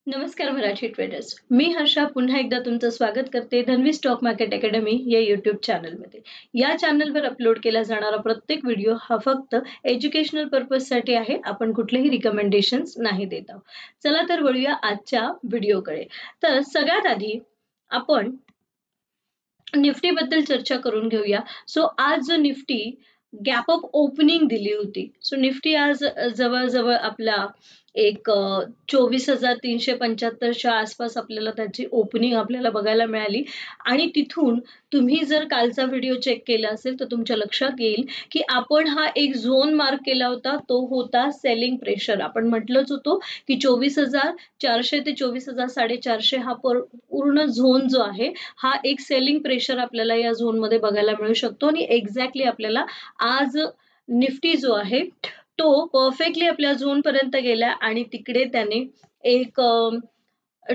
नमस्कार मराठी ट्रेडर्स. मी हर्षा पुन्हा एकदा तुमचं स्वागत करते धन्वी स्टॉक मार्केट अकॅडमी या यूट्यूब चॅनलमध्ये. या चॅनलवर अपलोड केला जाणारा प्रत्येक व्हिडिओ हा फक्त एज्युकेशनल पर्पजसाठी आहे. आपण कुठलेही रिकमेंडेशन्स नाही देत आहोत. चला तर वळूया आजच्या व्हिडिओकडे. तर सगळ्यात आधी आपण निफ्टीबद्दल चर्चा करून घेऊया. सो आज जो निफ्टी गॅप अप ओपनिंग दिली होती. सो निफ्टी आज जवळजवळ आपला एक 24,375च्या आसपास आपल्याला त्याची ओपनिंग आपल्याला बघायला मिळाली आणि तिथून तुम्ही जर कालचा व्हिडिओ चेक केला असेल तर तुमच्या लक्षात येईल की आपण हा एक झोन मार्क केला होता. तो होता सेलिंग प्रेशर. आपण म्हटलंच होतो की 24,400 ते 24,450 हा पूर्ण झोन जो आहे हा एक सेलिंग प्रेशर आपल्याला या झोनमध्ये बघायला मिळू शकतो आणि एक्झॅक्टली आपल्याला आज निफ्टी जो आहे तो परफेक्टली आपल्या झोन पर्यंत गेला आणि तिकडे त्याने एक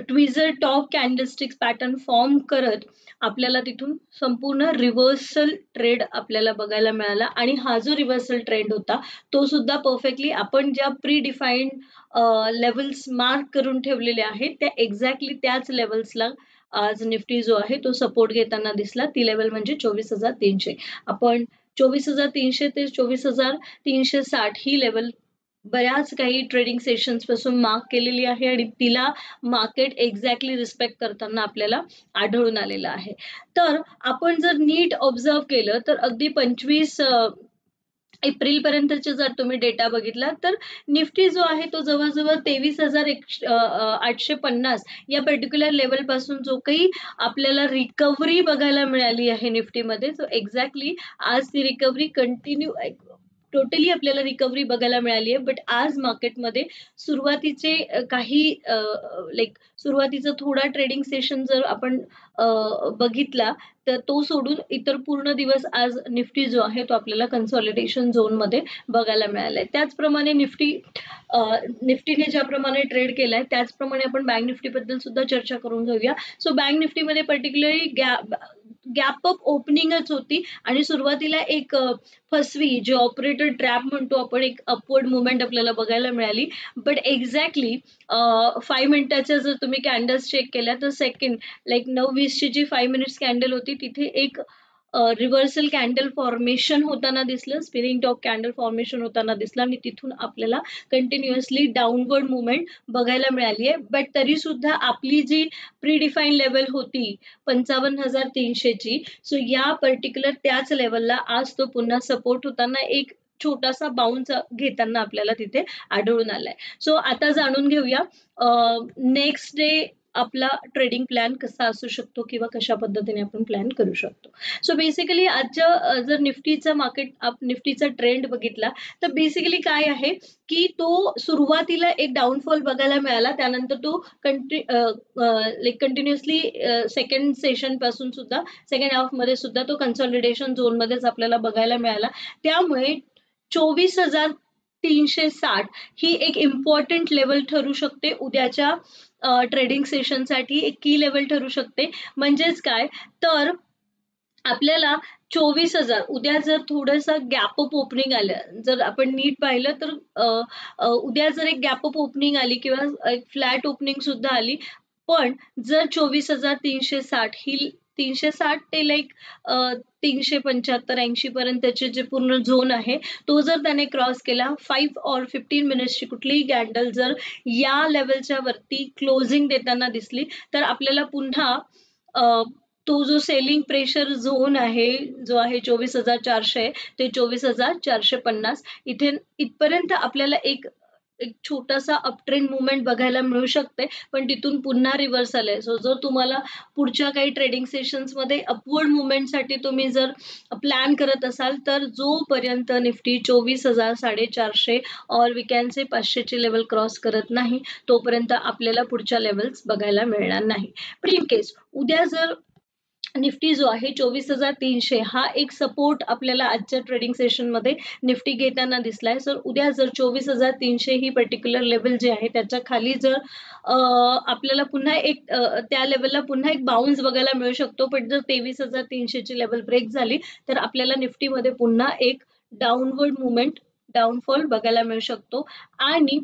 ट्विझर टॉप कॅन्डलस्टिक्स पॅटर्न फॉर्म करत आपल्याला तिथून संपूर्ण रिव्हर्सल ट्रेड आपल्याला बघायला मिळाला आणि हा जो रिव्हर्सल ट्रेंड होता तो सुद्धा परफेक्टली आपण ज्या प्री डिफाईन्ड लेवल्स मार्क करून ठेवलेले आहेत त्या एक्झॅक्टली त्याच लेवल्सला आज निफ्टी जो आहे तो सपोर्ट घेताना दिसला. ती लेवल म्हणजे 24,300. आपण 24,300 ते 24,360 ही लेवल बऱ्याच काही ट्रेडिंग सेशन्स पासून मार्क केलेली आहे आणि तिला मार्केट एक्झॅक्टली रिस्पेक्ट करताना आपल्याला आढळून आलेलं आहे. तर आपण जर नीट ऑब्झर्व केलं तर अगदी 25 एप्रिल पर्यंतचे जर तुम्ही डेटा बघितला तर निफ्टी जो आहे तो जवळजवळ 23,850 या पर्टिक्युलर लेवल पासून जो काही आपल्याला रिकव्हरी बघायला मिळाली आहे निफ्टीमध्ये. सो एक्झॅक्टली आज ती रिकव्हरी कंटिन्यू टोटली आपल्याला रिकव्हरी बघायला मिळाली आहे. बट आज मार्केटमध्ये सुरुवातीचे काही सुरुवातीचा थोडा ट्रेडिंग सेशन जर आपण बघितला तर तो सोडून इतर पूर्ण दिवस आज निफ्टी जो आहे तो आपल्याला कन्सॉलिडेशन झोनमध्ये बघायला मिळालाय. त्याचप्रमाणे निफ्टीने ज्याप्रमाणे ट्रेड केलाय त्याचप्रमाणे आपण बँक निफ्टीबद्दल सुद्धा चर्चा करून घेऊया. सो बँक निफ्टीमध्ये पर्टिक्युलरली गॅप अप ओपनिंगच होती आणि सुरुवातीला एक फसवी जे ऑपरेटर ट्रॅप म्हणतो आपण एक अपवर्ड मुवमेंट आपल्याला बघायला मिळाली. बट एक्झॅक्टली 5 मिनिटाच्या जर तुम्ही कॅन्डल्स चेक केल्या तर सेकंड 9:20ची जी 5 मिनिट्स कॅन्डल होती तिथे एक रिव्हर्सल कॅन्डल फॉर्मेशन होताना दिसलं. स्पिनिंग टॉप कॅन्डल फॉर्मेशन होताना दिसलं आणि तिथून आपल्याला कंटिन्युअसली डाऊनवर्ड मुवमेंट बघायला मिळाली आहे. बट तरी सुद्धा आपली जी प्रीडिफाईन लेवल होती 55,300ची सो या पर्टिक्युलर त्याच लेवलला आज तो पुन्हा सपोर्ट होताना एक छोटासा बाउन्स घेताना आपल्याला तिथे आढळून आलाय. सो आता जाणून घेऊया नेक्स्ट डे आपला ट्रेडिंग प्लॅन कसा असू शकतो किंवा कशा पद्धतीने आपण प्लॅन करू शकतो. सो बेसिकली आजच्या जर निफ्टीचा ट्रेंड बघितला तर बेसिकली काय आहे की तो सुरुवातीला एक डाऊनफॉल बघायला मिळाला. त्यानंतर तो कंटिन्युअसली सेकंड सेशन पासून सुद्धा सेकंड हाफ मध्ये सुद्धा तो कन्सॉलिडेशन झोन मध्येच आपल्याला बघायला मिळाला. त्यामुळे 24,360 ही एक इम्पॉर्टंट लेवल ठरू शकते उद्याच्या ट्रेडिंग सेशनसाठी. एक की लेवल ठरू शकते. म्हणजेच काय तर आपल्याला 24,000 उद्या जर थोडंसं गॅप अप ओपनिंग आलं, जर आपण नीट पाहिलं तर उद्या जर एक गॅप अप ओपनिंग आली किंवा एक फ्लॅट ओपनिंग सुद्धा आली पण जर 24,360 ही 360 ते 375-80 पर्यंतचे जे पूर्ण झोन आहे तो जर त्याने क्रॉस केला 5 और 15 मिनिट्सची कुठलीही कॅन्डल जर या लेवलच्या वरती क्लोजिंग देताना दिसली तर आपल्याला पुन्हा तो जो सेलिंग प्रेशर झोन आहे जो आहे 24,400 ते 24,450 इथपर्यंत आपल्याला एक छोटासा अपट्रेंड मुवमेंट बघायला मिळू शकते. पण तिथून पुन्हा रिव्हर्सल आहे. सो जर तुम्हाला पुढच्या काही ट्रेडिंग सेशन्समध्ये अपवर्ड मुवमेंटसाठी तुम्ही जर प्लॅन करत असाल तर जोपर्यंत निफ्टी 24,450 और वी कॅन से 500ची लेवल क्रॉस करत नाही तोपर्यंत आपल्याला पुढच्या लेवल्स बघायला मिळणार नाही. पण इन केस उद्या जर निफ्टी जो आहे 24,300 हा एक सपोर्ट आपल्याला आजच्या ट्रेडिंग सेशनमध्ये निफ्टी घेताना दिसलाय. सर उद्या जर 24,300 ही पर्टिक्युलर लेवल जे आहे त्याच्या खाली जर आपल्याला पुन्हा एक त्या लेवलला पुन्हा एक बाउन्स बघायला मिळू शकतो. पण जर 23,300ची लेवल ब्रेक झाली तर आपल्याला निफ्टीमध्ये पुन्हा एक डाऊनवर्ड मुवमेंट डाऊनफॉल बघायला मिळू शकतो. आणि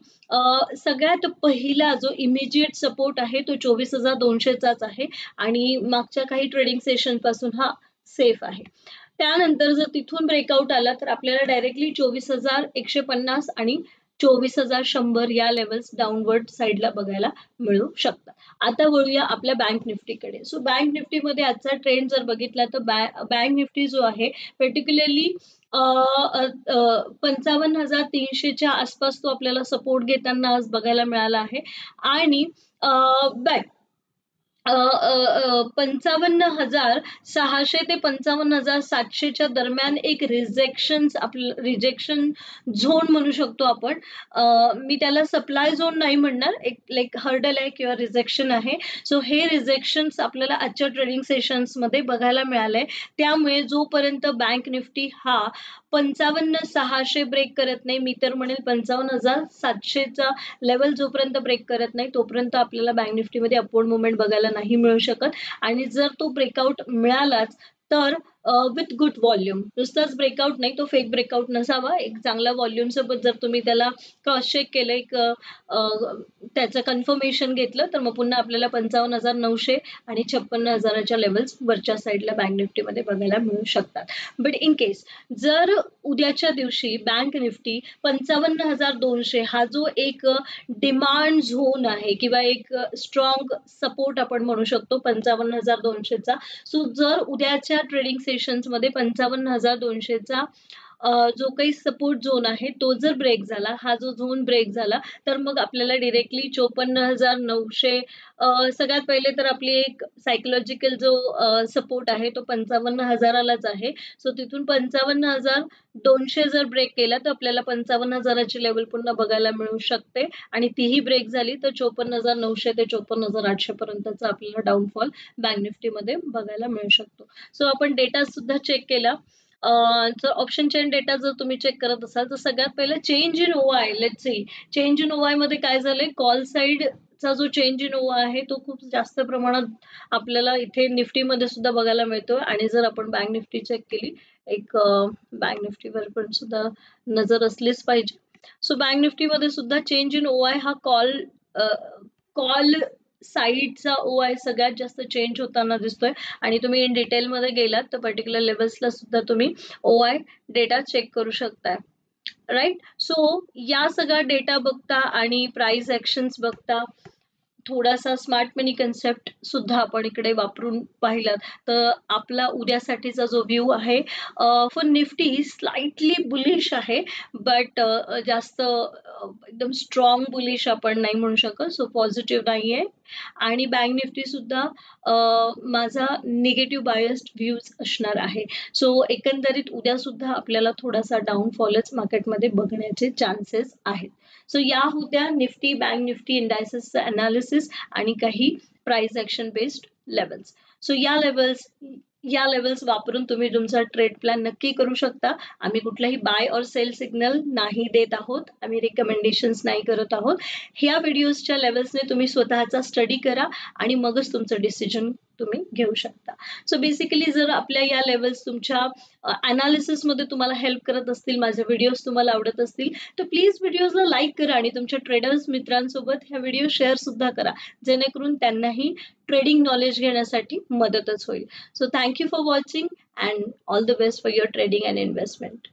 सगळ्यात पहिला जो इमिजिएट सपोर्ट आहे तो 24,200चाच आहे आणि मागच्या काही ट्रेडिंग सेशन पासून हा सेफ आहे. त्यानंतर जर तिथून ब्रेकआउट आला तर आपल्याला डायरेक्टली 24,150 आणि 24,100 या लेवल्स डाऊनवर्ड साईडला बघायला मिळू शकतात. आता वळूया आपल्या बँक निफ्टीकडे. सो बँक निफ्टीमध्ये आजचा ट्रेंड जर बघितला तर बँक निफ्टी जो आहे पर्टिक्युलरली 55,300च्या आसपास तो आपल्याला सपोर्ट घेताना आज बघायला मिळाला आहे. आणि बँक 55,600 ते 55,700च्या दरम्यान एक रिजेक्शन झोन म्हणू शकतो आपण. मी त्याला सप्लाय झोन नाही म्हणणार, एक लाईक हर्डल आहे किंवा रिजेक्शन आहे. सो हे रिजेक्शन्स आपल्याला आजच्या ट्रेडिंग सेशन्स मध्ये बघायला मिळालंय. त्यामुळे जोपर्यंत बँक निफ्टी हा 55,600 ब्रेक करत नाही, मी तर म्हणेल 55,700चा लेवल जोपर्यंत ब्रेक करत नाही तोपर्यंत आपल्याला बँक निफ्टीमध्ये अपवर्ड मुवमेंट बघायला नाही मिळू शकत. आणि जर तो ब्रेकआउट मिळालाच तर विथ गुड व्हॉल्यूम, नुसताच ब्रेकआउट नाही, तो फेक ब्रेकआउट नसावा, एक चांगला व्हॉल्यूम सोबत जर तुम्ही त्याला क्रॉस चेक केलं, एक त्याचं कन्फर्मेशन घेतलं तर मग पुन्हा आपल्याला 55,900 आणि 56,000च्या लेवल्स वरच्या साईडला बँक निफ्टीमध्ये बघायला मिळू शकतात. बट इन केस जर उद्याच्या दिवशी बँक निफ्टी 55,200 हा जो एक डिमांड झोन आहे किंवा एक स्ट्रॉंग सपोर्ट आपण म्हणू शकतो 55,200चा. सो जर उद्याच्या ट्रेडिंग सेशन्स मध्ये 55,200चा जो काही सपोर्ट झोन आहे तो जर ब्रेक झाला, हा जो झोन ब्रेक झाला तर मग आपल्याला डिरेक्टली 54,900 सगळ्यात पहिले तर आपली एक सायकोलॉजिकल जो सपोर्ट आहे तो 55,000लाच आहे. सो तिथून 55,200 जर ब्रेक केला तर आपल्याला 55,000ची लेवल पुन्हा बघायला मिळू शकते आणि तीही ब्रेक झाली तर 54,900 ते 54,800 पर्यंतचा आपल्याला डाऊनफॉल बँक निफ्टीमध्ये बघायला मिळू शकतो. सो आपण डेटा सुद्धा चेक केला. जर ऑप्शन चेन डेटा जर तुम्ही चेक करत असाल तर सगळ्यात पहिलं change in OI. Let's see change in OI मध्ये काय झालंय, कॉल साईडचा जो चेंज इन ओआय आहे तो खूप जास्त प्रमाणात आपल्याला इथे निफ्टीमध्ये सुद्धा बघायला मिळतोय. आणि जर आपण बँक निफ्टी चेक केली, एक बँक निफ्टीवर पण सुद्धा नजर असलीच पाहिजे. सो बँक निफ्टीमध्ये सुद्धा चेंज इन ओआय हा कॉल साईडचा ओआय सगळ्यात जास्त चेंज होताना दिसतोय. आणि तुम्ही इन डिटेलमध्ये गेलात तर पर्टिक्युलर लेवल्सला सुद्धा तुम्ही ओआय डेटा चेक करू शकताय. राईट. सो या सगळा डेटा बघता आणि प्राइस ऍक्शन्स बघता थोडासा स्मार्ट मनी कन्सेप्ट सुद्धा आपण इकडे वापरून पाहिलात तर आपला उद्यासाठीचा जो व्ह्यू आहे फॉर निफ्टी स्लाइटली बुलिश आहे. बट जास्त एकदम स्ट्रॉंग बुलिश आपण नाही म्हणू शकत. सो पॉझिटिव्ह नाही आहे. आणि बँक निफ्टी सुद्धा माझा निगेटिव्ह बायस्ड व्ह्यूज असणार आहे. सो एकंदरीत उद्या सुद्धा आपल्याला थोडासा डाऊनफॉलच मार्केटमध्ये बघण्याचे चान्सेस आहेत. सो या होत्या निफ्टी बँक निफ्टी इंडायसेसचं अनालिसिस आणि काही price action based levels. So या लेवल्स वापरून तुम्ही तुमचा ट्रेड प्लॅन नक्की करू शकता. आम्ही कुठलाही बाय और सेल सिग्नल नाही देत आहोत, आम्ही रिकमेंडेशन्स नाही करत आहोत. ह्या व्हिडिओजच्या लेवल्सने तुम्ही स्वतःचा स्टडी करा आणि मगच तुमचं डिसिजन तुम्ही घेऊ शकता. सो बेसिकली जर आपल्या या लेवल्स तुमच्या अनालिसिस मध्ये तुम्हाला हेल्प करत असतील, माझे व्हिडिओज तुम्हाला आवडत असतील तर प्लीज व्हिडिओजला लाईक करा आणि तुमच्या ट्रेडर्स मित्रांसोबत हा व्हिडिओ शेअर सुद्धा करा, जेणेकरून त्यांनाही ट्रेडिंग नॉलेज घेण्यासाठी मदतच होईल. So thank you for watching and all the best for your trading and investment.